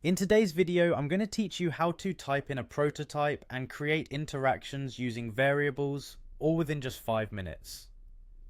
In today's video, I'm going to teach you how to type in a prototype and create interactions using variables, all within just 5 minutes.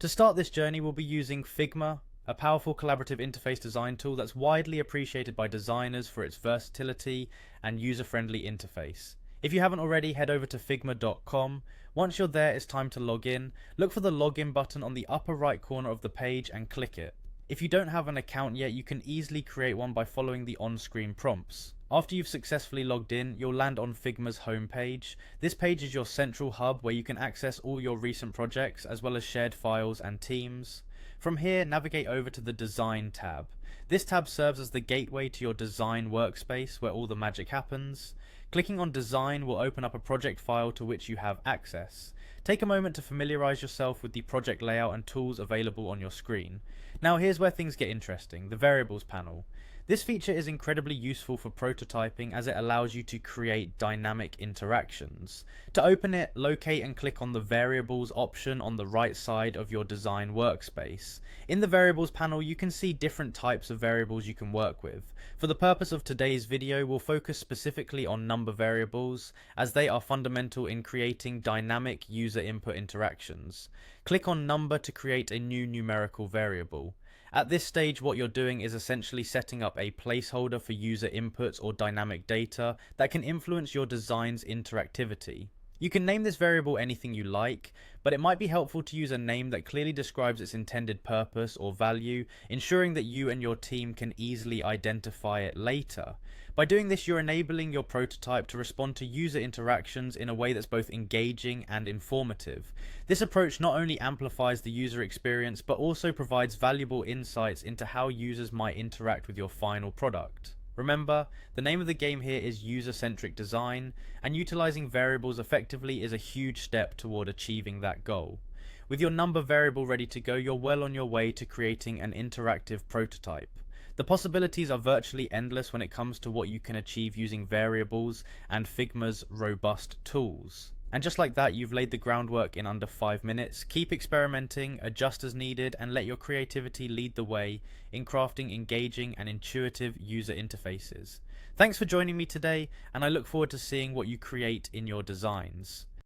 To start this journey, we'll be using Figma, a powerful collaborative interface design tool that's widely appreciated by designers for its versatility and user-friendly interface. If you haven't already, head over to figma.com. Once you're there, it's time to log in. Look for the login button on the upper right corner of the page and click it. If you don't have an account yet, you can easily create one by following the on-screen prompts. After you've successfully logged in, you'll land on Figma's homepage. This page is your central hub where you can access all your recent projects as well as shared files and teams. From here, navigate over to the Design tab. This tab serves as the gateway to your design workspace where all the magic happens. Clicking on Design will open up a project file to which you have access. Take a moment to familiarize yourself with the project layout and tools available on your screen. Now here's where things get interesting, the Variables panel. This feature is incredibly useful for prototyping as it allows you to create dynamic interactions. To open it, locate and click on the Variables option on the right side of your design workspace. In the Variables panel, you can see different types of variables you can work with. For the purpose of today's video, we'll focus specifically on number variables, as they are fundamental in creating dynamic user input interactions. Click on Number to create a new numerical variable. At this stage, what you're doing is essentially setting up a placeholder for user inputs or dynamic data that can influence your design's interactivity. You can name this variable anything you like, but it might be helpful to use a name that clearly describes its intended purpose or value, ensuring that you and your team can easily identify it later. By doing this, you're enabling your prototype to respond to user interactions in a way that's both engaging and informative. This approach not only amplifies the user experience, but also provides valuable insights into how users might interact with your final product. Remember, the name of the game here is user-centric design, and utilizing variables effectively is a huge step toward achieving that goal. With your number variable ready to go, you're well on your way to creating an interactive prototype. The possibilities are virtually endless when it comes to what you can achieve using variables and Figma's robust tools. And just like that, you've laid the groundwork in under 5 minutes. Keep experimenting, adjust as needed, and let your creativity lead the way in crafting engaging and intuitive user interfaces. Thanks for joining me today, and I look forward to seeing what you create in your designs.